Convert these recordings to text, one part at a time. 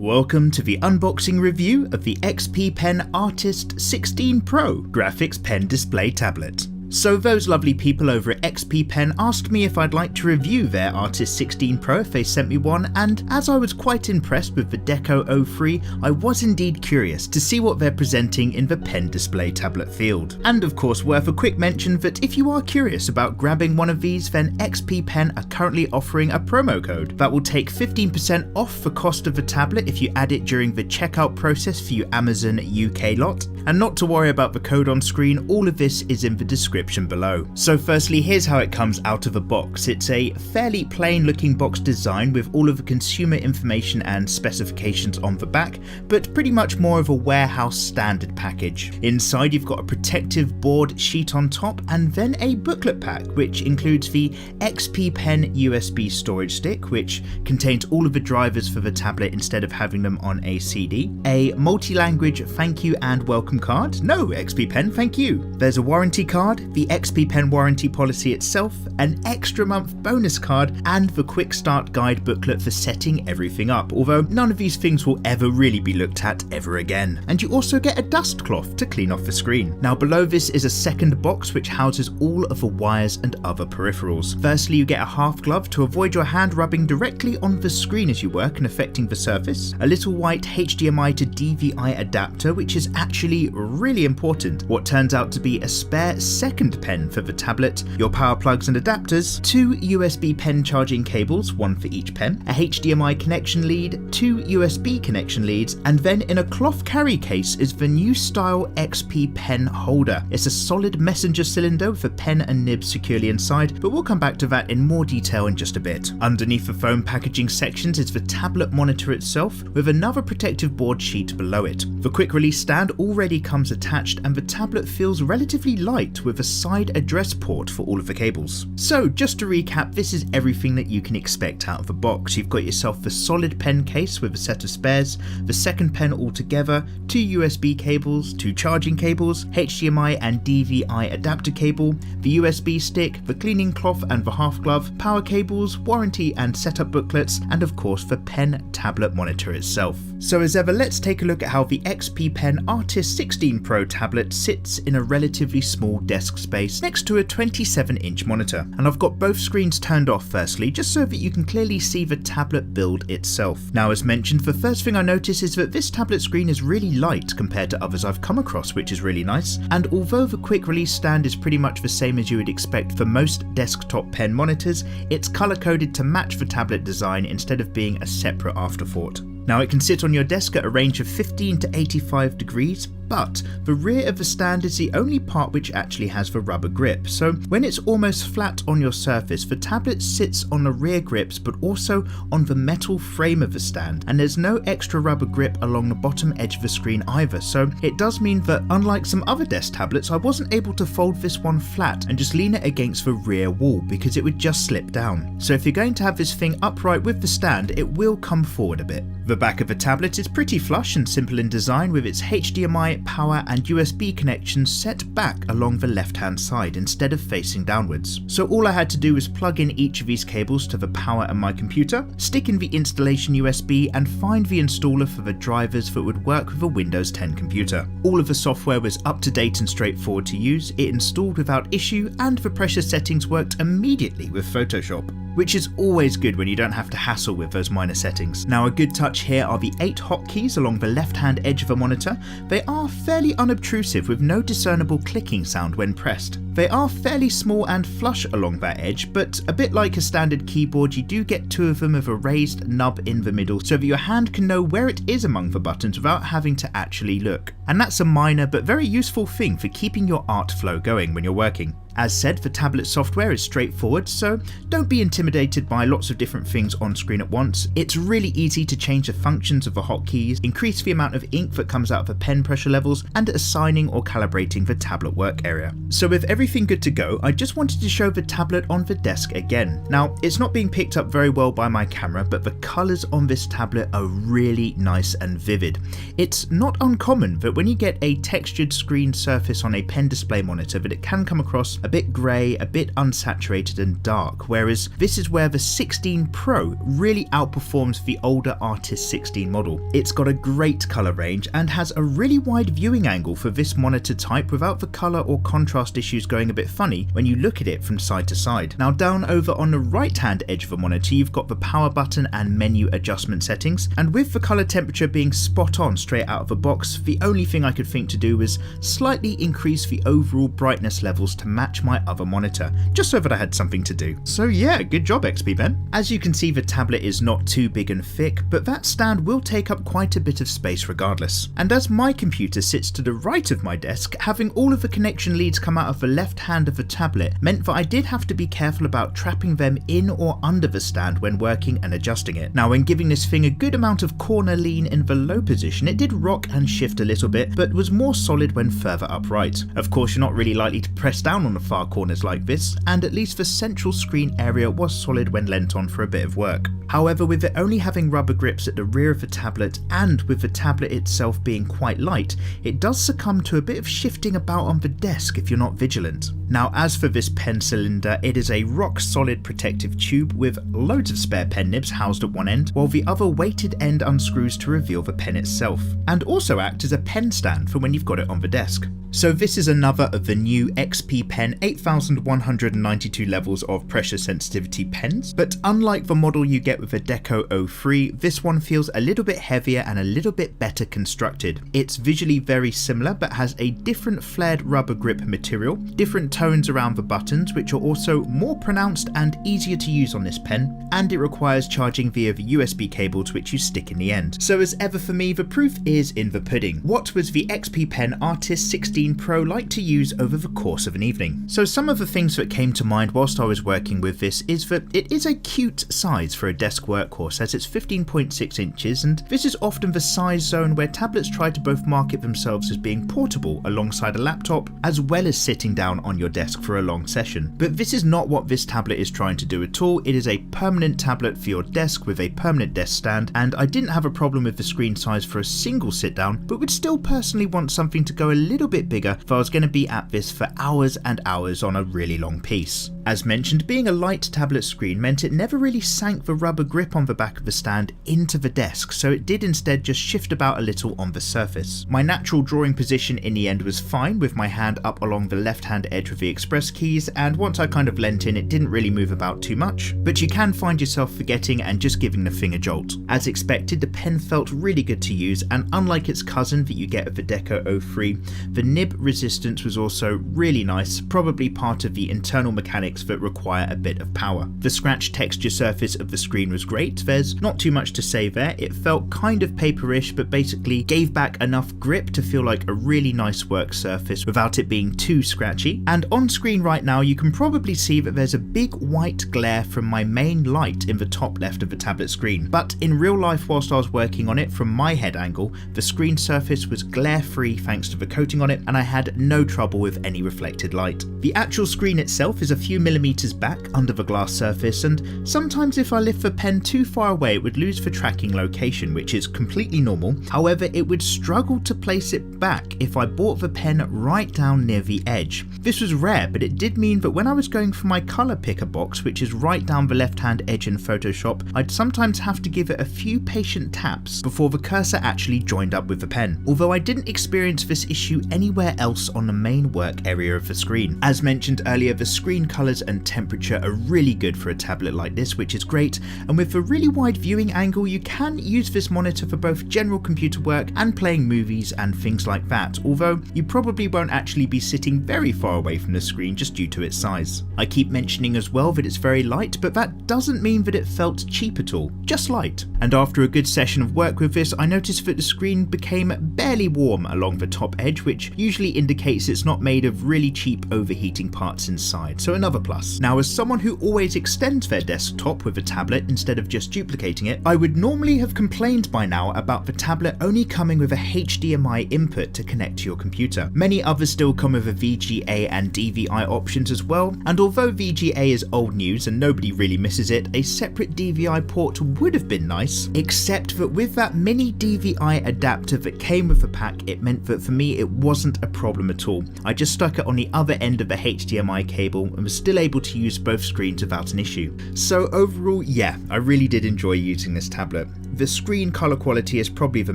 Welcome to the unboxing review of the XP Pen Artist 16 Pro graphics pen display tablet. So those lovely people over at XP Pen asked me if I'd like to review their Artist 16 Pro if they sent me one, and as I was quite impressed with the Deco 03, I was indeed curious to see what they're presenting in the pen display tablet field. And of course worth a quick mention that if you are curious about grabbing one of these, then XP Pen are currently offering a promo code that will take 15% off the cost of the tablet if you add it during the checkout process for your Amazon UK lot. And not to worry about the code on screen, all of this is in the description below. So firstly, here's how it comes out of the box. It's a fairly plain looking box design with all of the consumer information and specifications on the back, but pretty much more of a warehouse standard package. Inside you've got a protective board sheet on top and then a booklet pack which includes the XP Pen USB storage stick, which contains all of the drivers for the tablet instead of having them on a CD, a multi-language thank you and welcome card, no XP Pen thank you, there's a warranty card, the XP Pen warranty policy itself, an extra month bonus card, and the quick start guide booklet for setting everything up, although none of these things will ever really be looked at ever again. And you also get a dust cloth to clean off the screen. Now below this is a second box which houses all of the wires and other peripherals. Firstly, you get a half glove to avoid your hand rubbing directly on the screen as you work and affecting the surface, a little white HDMI to DVI adapter which is actually really important, what turns out to be a spare second pen for the tablet, your power plugs and adapters, two USB pen charging cables, one for each pen, a HDMI connection lead, two USB connection leads, and then in a cloth carry case is the new style XP Pen holder. It's a solid messenger cylinder with a pen and nib securely inside, but we'll come back to that in more detail in just a bit. Underneath the foam packaging sections is the tablet monitor itself with another protective board sheet below it. The quick release stand already comes attached and the tablet feels relatively light with a side address port for all of the cables. So just to recap, this is everything that you can expect out of the box. You've got yourself the solid pen case with a set of spares, the second pen altogether, two USB cables, two charging cables, HDMI and DVI adapter cable, the USB stick, the cleaning cloth and the half glove, power cables, warranty and setup booklets, and of course the pen tablet monitor itself. So as ever, let's take a look at how the XP Pen Artist 16 Pro tablet sits in a relatively small desk space next to a 27-inch monitor. And I've got both screens turned off firstly, just so that you can clearly see the tablet build itself. Now as mentioned, the first thing I notice is that this tablet screen is really light compared to others I've come across, which is really nice. And although the quick release stand is pretty much the same as you would expect for most desktop pen monitors, it's color coded to match the tablet design instead of being a separate afterthought. Now it can sit on your desk at a range of 15 to 85 degrees, but the rear of the stand is the only part which actually has the rubber grip. So when it's almost flat on your surface, the tablet sits on the rear grips but also on the metal frame of the stand, and there's no extra rubber grip along the bottom edge of the screen either. So it does mean that unlike some other desk tablets, I wasn't able to fold this one flat and just lean it against the rear wall because it would just slip down. So if you're going to have this thing upright with the stand, it will come forward a bit. The back of the tablet is pretty flush and simple in design with its HDMI, power and USB connections set back along the left hand side instead of facing downwards. So all I had to do was plug in each of these cables to the power and my computer, stick in the installation USB and find the installer for the drivers that would work with a Windows 10 computer. All of the software was up to date and straightforward to use, it installed without issue, and the pressure settings worked immediately with Photoshop, which is always good when you don't have to hassle with those minor settings. Now a good touch here are the 8 hotkeys along the left hand edge of the monitor. They are fairly unobtrusive with no discernible clicking sound when pressed. They are fairly small and flush along that edge, but a bit like a standard keyboard, you do get 2 of them with a raised nub in the middle so that your hand can know where it is among the buttons without having to actually look. And that's a minor but very useful thing for keeping your art flow going when you're working. As said, the tablet software is straightforward, so don't be intimidated by lots of different things on screen at once. It's really easy to change the functions of the hotkeys, increase the amount of ink that comes out of the pen pressure levels, and assigning or calibrating the tablet work area. So with everything good to go, I just wanted to show the tablet on the desk again. Now, it's not being picked up very well by my camera, but the colours on this tablet are really nice and vivid. It's not uncommon that when you get a textured screen surface on a pen display monitor that it can come across a bit grey, a bit unsaturated and dark, whereas this is where the 16 Pro really outperforms the older Artist 16 model. It's got a great colour range and has a really wide viewing angle for this monitor type without the colour or contrast issues going a bit funny when you look at it from side to side. Now down over on the right hand edge of the monitor you've got the power button and menu adjustment settings, and with the colour temperature being spot on straight out of the box, the only thing I could think to do was slightly increase the overall brightness levels to match my other monitor, just so that I had something to do. So yeah, good job XP Pen. As you can see, the tablet is not too big and thick, but that stand will take up quite a bit of space regardless. And as my computer sits to the right of my desk, having all of the connection leads come out of the left hand of the tablet meant that I did have to be careful about trapping them in or under the stand when working and adjusting it. Now when giving this thing a good amount of corner lean in the low position, it did rock and shift a little bit, but was more solid when further upright. Of course, you're not really likely to press down on the far corners like this, and at least the central screen area was solid when leant on for a bit of work. However, with it only having rubber grips at the rear of the tablet and with the tablet itself being quite light, it does succumb to a bit of shifting about on the desk if you're not vigilant. Now as for this pen cylinder, it is a rock solid protective tube with loads of spare pen nibs housed at one end, while the other weighted end unscrews to reveal the pen itself, and also act as a pen stand for when you've got it on the desk. So this is another of the new XP Pen 8192 levels of pressure sensitivity pens, but unlike the model you get with a Deco 03, this one feels a little bit heavier and a little bit better constructed. It's visually very similar but has a different flared rubber grip material, different tones around the buttons which are also more pronounced and easier to use on this pen, and it requires charging via the USB cables which you stick in the end. So as ever for me, the proof is in the pudding. What was the XP Pen Artist 16 Pro like to use over the course of an evening? So some of the things that came to mind whilst I was working with this is that it is a cute size for a desk workhorse as it's 15.6 inches, and this is often the size zone where tablets try to both market themselves as being portable alongside a laptop as well as sitting down on your desk for a long session. But this is not what this tablet is trying to do at all. It is a permanent tablet for your desk with a permanent desk stand, and I didn't have a problem with the screen size for a single sit down, but would still personally want something to go a little bit bigger if I was going to be at this for hours and hours on a really long piece. As mentioned, being a light tablet screen meant it never really sank the rubber grip on the back of the stand into the desk, so it did instead just shift about a little on the surface. My natural drawing position in the end was fine, with my hand up along the left hand edge with the express keys, and once I kind of leant in it didn't really move about too much, but you can find yourself forgetting and just giving the thing a jolt. As expected, the pen felt really good to use, and unlike its cousin that you get with the Deco 03, the nib resistance was also really nice, probably part of the internal mechanics that require a bit of power. The scratch texture surface of the screen was great, there's not too much to say there. It felt kind of paperish but basically gave back enough grip to feel like a really nice work surface without it being too scratchy. And on screen right now you can probably see that there's a big white glare from my main light in the top left of the tablet screen, but in real life whilst I was working on it from my head angle, the screen surface was glare free thanks to the coating on it, and I had no trouble with any reflected light. The actual screen itself is a few millimeters back under the glass surface, and sometimes if I lift the pen too far away it would lose the tracking location, which is completely normal. However, it would struggle to place it back if I brought the pen right down near the edge. This was rare, but it did mean that when I was going for my color picker box, which is right down the left hand edge in Photoshop, I'd sometimes have to give it a few patient taps before the cursor actually joined up with the pen, although I didn't experience this issue anywhere else on the main work area of the screen. As mentioned earlier, the screen colors and temperature are really good for a tablet like this, which is great, and with a really wide viewing angle you can use this monitor for both general computer work and playing movies and things like that, although you probably won't actually be sitting very far away from the screen just due to its size. I keep mentioning as well that it's very light, but that doesn't mean that it felt cheap at all, just light. And after a good session of work with this, I noticed that the screen became barely warm along the top edge, which usually indicates it's not made of really cheap overheating parts inside, so another plus. Now, as someone who always extends their desktop with a tablet instead of just duplicating it, I would normally have complained by now about the tablet only coming with a HDMI input to connect to your computer. Many others still come with a VGA and DVI options as well, and although VGA is old news and nobody really misses it, a separate DVI port would have been nice, except that with that mini DVI adapter that came with the pack, it meant that for me it wasn't a problem at all. I just stuck it on the other end of the HDMI cable and was still able to use both screens without an issue. So overall, yeah, I really did enjoy using this tablet. The screen colour quality is probably the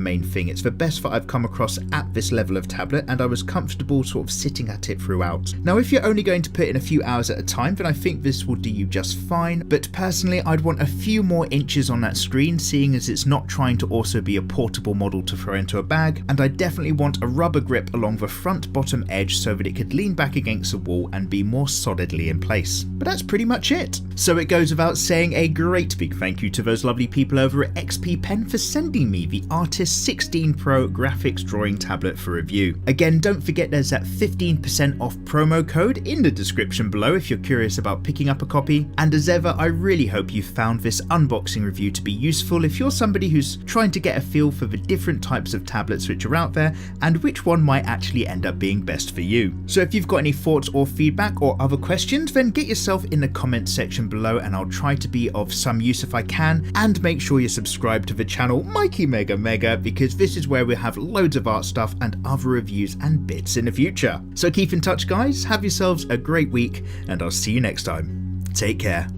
main thing. It's the best that I've come across at this level of tablet, and I was comfortable sort of sitting at it throughout. Now, if you're only going to put in a few hours at a time, then I think this will do you just fine, but personally I'd want a few more inches on that screen, seeing as it's not trying to also be a portable model to throw into a bag, and I definitely want a rubber grip along the front bottom edge so that it could lean back against the wall and be more solidly in place. But that's pretty much it. So it goes without saying a great big thank you to those lovely people over at XP Pen for sending me the Artist 16 Pro graphics drawing tablet for review. Again, don't forget there's that 15% off promo code in the description below if you're curious about picking up a copy, and as ever I really hope you found this unboxing review to be useful if you're somebody who's trying to get a feel for the different types of tablets which are out there and which one might actually end up being best for you. So if you've got any thoughts or feedback or other questions, then get yourself in the comments section below and I'll try to be of some use if I can, and make sure you're subscribed to the channel mikeymegamega, because this is where we'll have loads of art stuff and other reviews and bits in the future. So keep in touch guys, have yourselves a great week, and I'll see you next time. Take care.